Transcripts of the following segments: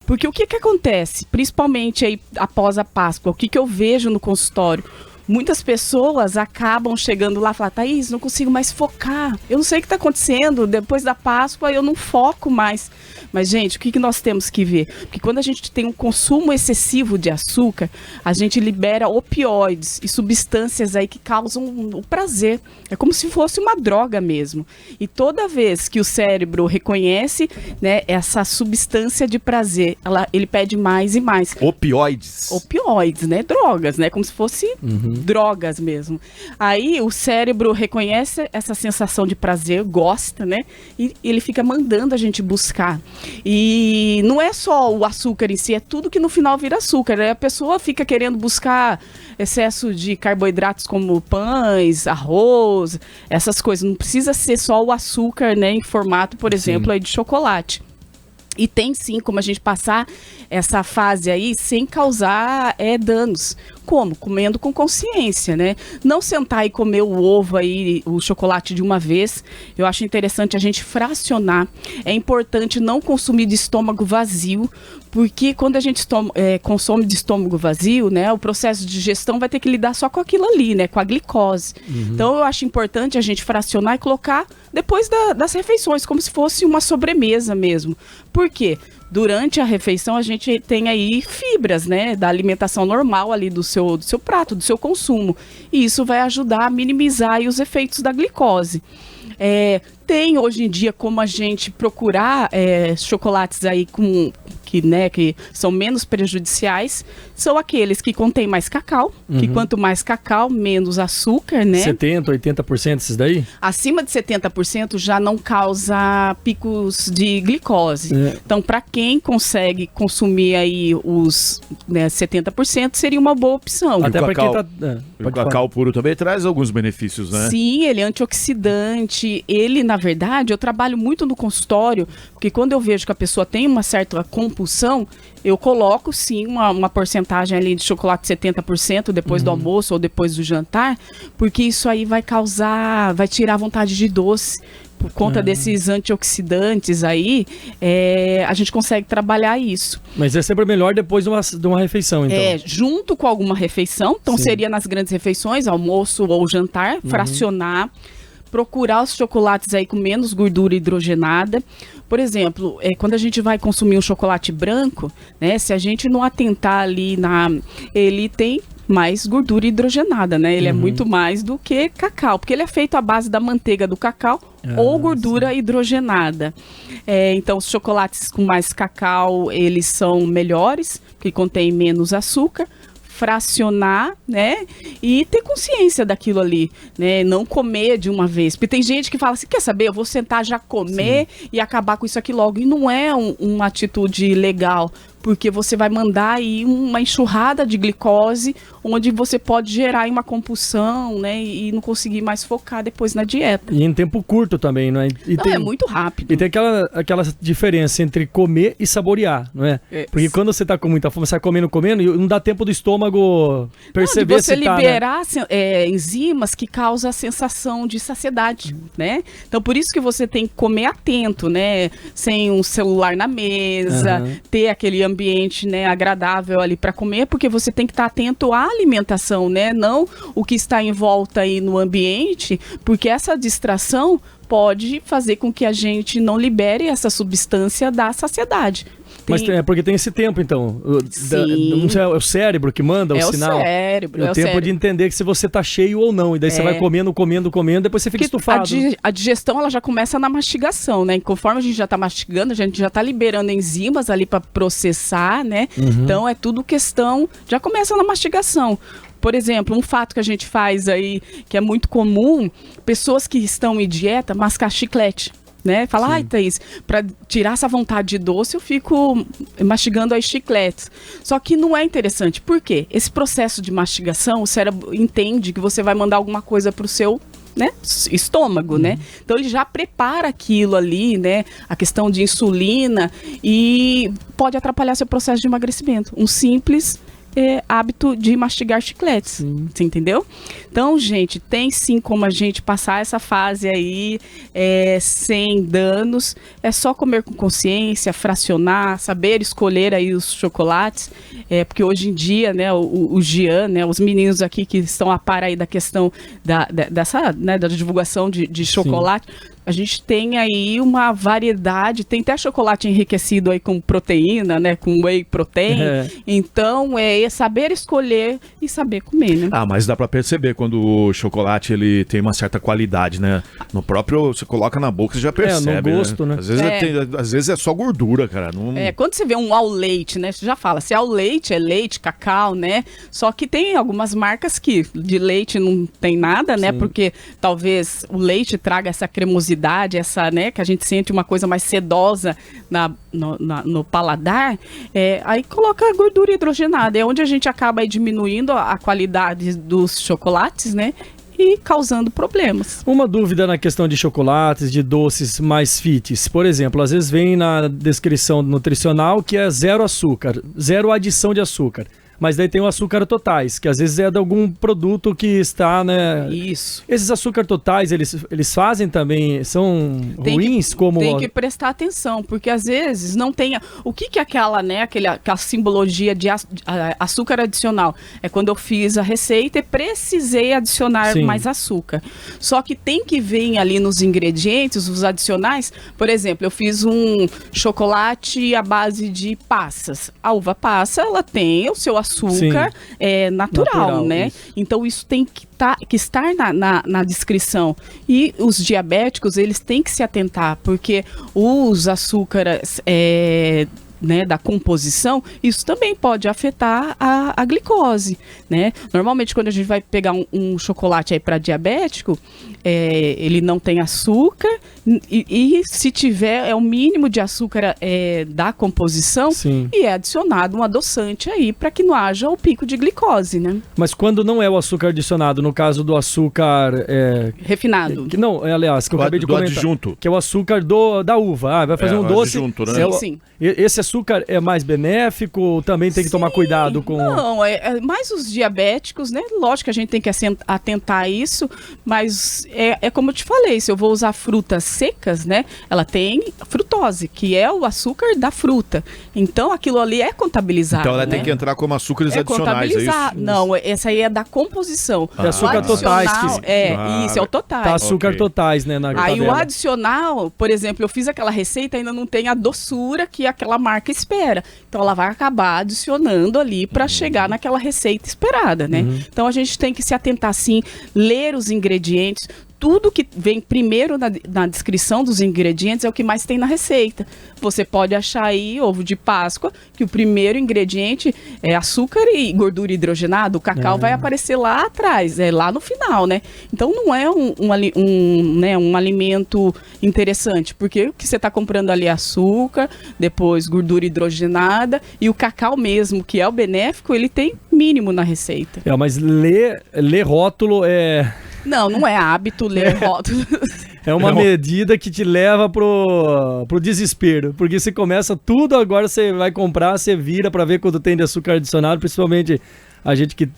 Porque o que acontece, principalmente aí após a Páscoa, o que eu vejo no consultório? Muitas pessoas acabam chegando lá e falam, Thaís, não consigo mais focar. Eu não sei o que está acontecendo. Depois da Páscoa eu não foco mais. Mas, gente, o que nós temos que ver? Porque quando a gente tem um consumo excessivo de açúcar, a gente libera opioides e substâncias aí que causam o prazer. É como se fosse uma droga mesmo. E toda vez que o cérebro reconhece, né, essa substância de prazer, ele pede mais e mais. Opioides. Opioides, né? Drogas, né? Como se fosse drogas mesmo. Aí o cérebro reconhece essa sensação de prazer, gosta, né? E ele fica mandando a gente buscar. E não é só o açúcar em si, é tudo que no final vira açúcar, né? A pessoa fica querendo buscar excesso de carboidratos como pães, arroz, essas coisas. Não precisa ser só o açúcar, né? Em formato, por exemplo, aí de chocolate. E tem sim como a gente passar essa fase aí sem causar danos. Como? Comendo com consciência, né? Não sentar e comer o ovo aí, o chocolate de uma vez. Eu acho interessante a gente fracionar. É importante não consumir de estômago vazio, porque quando a gente consome de estômago vazio, né, o processo de digestão vai ter que lidar só com aquilo ali, né, com a glicose. Então eu acho importante a gente fracionar e colocar depois das refeições, como se fosse uma sobremesa mesmo. Por quê? Durante a refeição a gente tem aí fibras, né, da alimentação normal ali do seu prato, do seu consumo. E isso vai ajudar a minimizar aí os efeitos da glicose. Tem hoje em dia como a gente procurar chocolates aí que são menos prejudiciais, são aqueles que contêm mais cacau, que quanto mais cacau, menos açúcar, né? 70%, 80% esses daí? Acima de 70% já não causa picos de glicose. Então, para quem consegue consumir aí os 70%, seria uma boa opção. Até porque o cacau puro também traz alguns benefícios, né? Sim, ele é antioxidante. Ele, na verdade, eu trabalho muito no consultório, porque quando eu vejo que a pessoa tem uma certa compulsão, eu coloco sim uma porcentagem ali de chocolate 70% depois do almoço ou depois do jantar, porque isso aí vai tirar a vontade de doce. Por conta desses antioxidantes aí, a gente consegue trabalhar isso. Mas é sempre melhor depois de uma refeição, então? Junto com alguma refeição. Então seria nas grandes refeições, almoço ou jantar, fracionar. Procurar os chocolates aí com menos gordura hidrogenada. Por exemplo, quando a gente vai consumir um chocolate branco, né, se a gente não atentar ali ele tem mais gordura hidrogenada, né? Ele é muito mais do que cacau, porque ele é feito à base da manteiga do cacau ou gordura hidrogenada. Então, os chocolates com mais cacau, eles são melhores, porque contém menos açúcar. Fracionar, né, e ter consciência daquilo ali, né, não comer de uma vez, porque tem gente que fala assim, quer saber, eu vou sentar já comer e acabar com isso aqui logo, e não é uma atitude legal, porque você vai mandar aí uma enxurrada de glicose, onde você pode gerar uma compulsão, né, e não conseguir mais focar depois na dieta. E em tempo curto também, não é? É muito rápido. E tem aquela diferença entre comer e saborear, não é? Porque quando você tá com muita fome, você vai comendo, e não dá tempo do estômago perceber você se tá, liberar enzimas que causam a sensação de saciedade, né? Então, por isso que você tem que comer atento, né? Sem um celular na mesa, ter aquele ambiente, né, agradável ali para comer, porque você tem que estar atento à alimentação, né? Não o que está em volta aí no ambiente, porque essa distração pode fazer com que a gente não libere essa substância da saciedade. Mas porque tem esse tempo, então. É o cérebro que manda o sinal. É o tempo de entender que se você tá cheio ou não. E daí você vai comendo, depois você fica estufado. A digestão, ela já começa na mastigação, né? E conforme a gente já tá mastigando, a gente já tá liberando enzimas ali para processar, né? Então é tudo questão, já começa na mastigação. Por exemplo, um fato que a gente faz aí, que é muito comum, pessoas que estão em dieta, mascar chiclete. Né? Fala, ai, Thaís, para tirar essa vontade de doce, eu fico mastigando as chicletes. Só que não é interessante. Por quê? Esse processo de mastigação, o cérebro entende que você vai mandar alguma coisa para o seu, né, estômago, né? Então ele já prepara aquilo ali, né? A questão de insulina, e pode atrapalhar seu processo de emagrecimento. Um simples hábito de mastigar chicletes. Você entendeu? Então, gente, tem sim como a gente passar essa fase aí sem danos. É só comer com consciência, fracionar, saber escolher aí os chocolates. Porque hoje em dia, né, o Gian, né, os meninos aqui que estão a par aí da questão da divulgação de chocolate, a gente tem aí uma variedade, tem até chocolate enriquecido aí com proteína, né, com whey protein. Então, saber escolher e saber comer, né? Mas dá pra perceber quando o chocolate ele tem uma certa qualidade, né? No próprio, você coloca na boca, você já percebe, no gosto, né? Às vezes é só gordura, cara. Quando você vê um ao leite, né, você já fala, se é ao leite, é leite, cacau, né? Só que tem algumas marcas que de leite não tem nada, né? Porque talvez o traga essa cremosidade, essa, né, que a gente sente uma coisa mais sedosa no paladar, aí coloca a gordura hidrogenada, é onde a gente acaba aí diminuindo a qualidade dos chocolates, né, e causando problemas. Uma dúvida na questão de chocolates, de doces mais fits. Por exemplo, às vezes vem na descrição nutricional que é 0 açúcar, 0 adição de açúcar. Mas daí tem o açúcar totais, que às vezes é de algum produto que está, né? Isso. Esses açúcar totais, eles fazem também, são ruins? Tem que prestar atenção, porque às vezes não tem... O que é aquela, né, aquela simbologia de açúcar adicional? É quando eu fiz a receita e precisei adicionar mais açúcar. Só que tem que vir ali nos ingredientes, os adicionais. Por exemplo, eu fiz um chocolate à base de passas. A uva passa, ela tem o seu açúcar natural, né? Isso. Então isso tem que estar na descrição. E os diabéticos, eles têm que se atentar, porque os açúcares né, da composição, isso também pode afetar a glicose, né? Normalmente quando a gente vai pegar um chocolate aí para diabético, ele não tem açúcar e se tiver é o mínimo de açúcar da composição e é adicionado um adoçante aí para que não haja o pico de glicose, né? Mas quando não é o açúcar adicionado, no caso do açúcar refinado, aliás, que eu acabei de comentar, adjunto, que é o açúcar da uva, vai fazer um doce, adjunto, né? Sim. Esse açúcar é mais benéfico? Também tem que tomar cuidado com... Não, mais os diabéticos, né? Lógico que a gente tem que atentar a isso, mas como eu te falei, se eu vou usar frutas secas, né? Ela tem frutose, que é o açúcar da fruta. Então, aquilo ali é contabilizado. Então, ela tem que entrar como açúcares adicionais, é isso? Não, essa aí é da composição. É açúcar totais. Isso, é o totais. Tá açúcar totais, né? Aí o adicional, por exemplo, eu fiz aquela receita, ainda não tem a doçura que aquela marca espera. Então ela vai acabar adicionando ali para chegar naquela receita esperada, né? Então a gente tem que se atentar sim, ler os ingredientes. Tudo que vem primeiro na descrição dos ingredientes é o que mais tem na receita. Você pode achar aí ovo de Páscoa, que o primeiro ingrediente é açúcar e gordura hidrogenada. O cacau vai aparecer lá atrás, lá no final, né? Então não é um alimento interessante, porque o que você está comprando ali é açúcar, depois gordura hidrogenada e o cacau mesmo, que é o benéfico, ele tem mínimo na receita. Mas ler rótulo é... Não é hábito ler rótulo. É uma medida que te leva pro desespero, porque você começa tudo, agora você vai comprar, você vira para ver quanto tem de açúcar adicionado, principalmente a gente que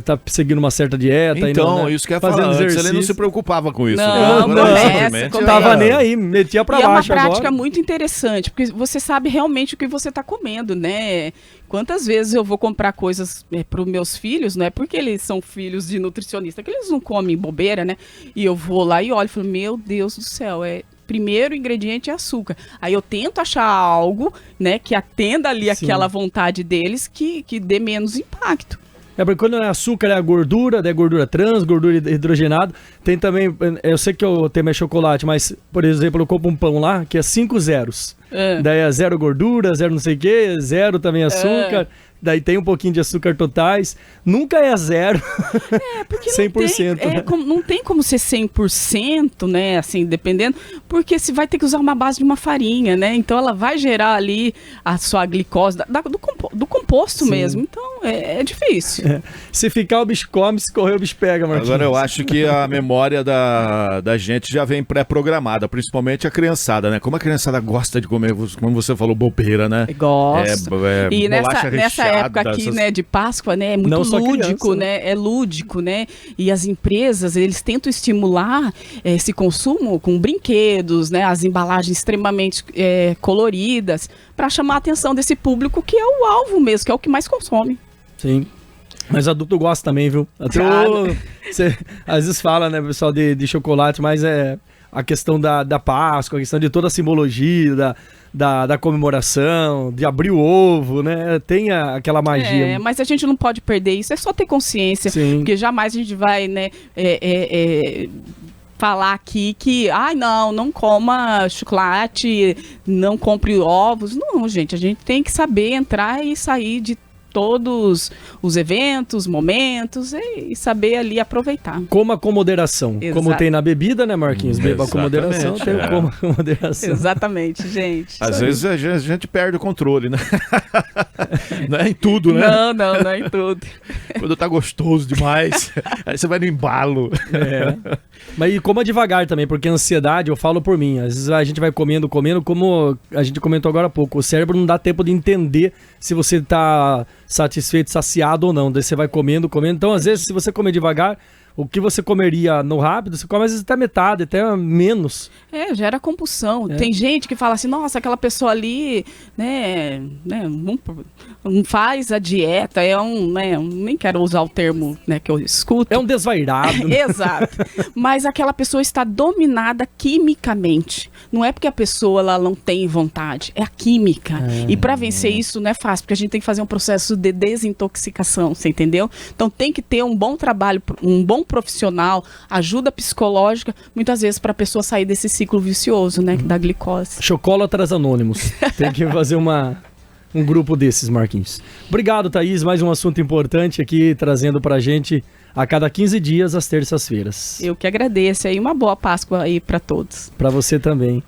tá seguindo uma certa dieta. Então, né, isso que eu ia falar, antes ele não se preocupava com isso. Não tava nem aí, metia pra baixo agora. É uma prática muito interessante, porque você sabe realmente o que você tá comendo, né? Quantas vezes eu vou comprar coisas para os meus filhos, não é porque eles são filhos de nutricionista, que eles não comem bobeira, né? E eu vou lá e olho e falo, meu Deus do céu, primeiro ingrediente é açúcar. Aí eu tento achar algo, né, que atenda ali aquela vontade deles, que dê menos impacto. Porque quando é açúcar é a gordura, daí gordura trans, gordura hidrogenada. Tem também, eu sei que eu tenho mais chocolate, mas, por exemplo, eu compro um pão lá que é 5 zeros. Daí é 0 gordura, 0 não sei o que, 0 também açúcar. Daí tem um pouquinho de açúcar totais. Nunca é 0. Porque 100%. Não tem como ser 100%, né? Assim, dependendo. Porque você vai ter que usar uma base de uma farinha, né? Então ela vai gerar ali a sua glicose do composto mesmo. Então é difícil. Se ficar o bicho come, se correr o bicho pega, Martins. Agora eu acho que a memória da gente já vem pré-programada, principalmente a criançada, né? Como a criançada gosta de comer, como você falou, bobeira, né? Gosto. E nessa época aqui, né, de Páscoa, né, é muito lúdico, né? É lúdico, né? E as empresas, eles tentam estimular esse consumo com brinquedos, né? As embalagens extremamente coloridas, para chamar a atenção desse público que é o alvo mesmo, que é o que mais consome. Sim. Mas adulto gosta também, viu? Até você às vezes fala, né, pessoal, de chocolate, mas a questão da Páscoa, a questão de toda a simbologia, da comemoração, de abrir o ovo, né? Tem aquela magia. Mas a gente não pode perder isso, é só ter consciência. Sim. Porque jamais a gente vai, né, falar aqui que, não coma chocolate, não compre ovos. Não, gente, a gente tem que saber entrar e sair de todos os eventos, momentos e saber ali aproveitar. Coma com moderação. Exato. Como tem na bebida, né, Marquinhos? Beba com moderação, tem o coma com moderação. Exatamente, gente. Às vezes a gente perde o controle, né? Não é em tudo, né? Não é em tudo. Quando tá gostoso demais, aí você vai no embalo. Mas e coma devagar também, porque a ansiedade, eu falo por mim, às vezes a gente vai comendo, como a gente comentou agora há pouco, o cérebro não dá tempo de entender se você tá satisfeito, saciado ou não. Daí você vai comendo. Então, às vezes, se você comer devagar, o que você comeria no rápido, você come às vezes até metade, até menos. Gera compulsão. Tem gente que fala assim, nossa, aquela pessoa ali, né não faz a dieta, nem quero usar o termo, né, que eu escuto. É um desvairado. Exato. Mas aquela pessoa está dominada quimicamente. Não é porque a pessoa ela não tem vontade, é a química. E para vencer isso não é fácil, porque a gente tem que fazer um processo de desintoxicação, você entendeu? Então tem que ter um bom trabalho, um bom profissional, ajuda psicológica, muitas vezes para a pessoa sair desse ciclo vicioso, né, da glicose. Chocolatras Anônimos. Tem que fazer um grupo desses, Marquinhos. Obrigado, Thaís. Mais um assunto importante aqui, trazendo pra gente a cada 15 dias, às terças-feiras. Eu que agradeço aí. Uma boa Páscoa aí para todos. Para você também.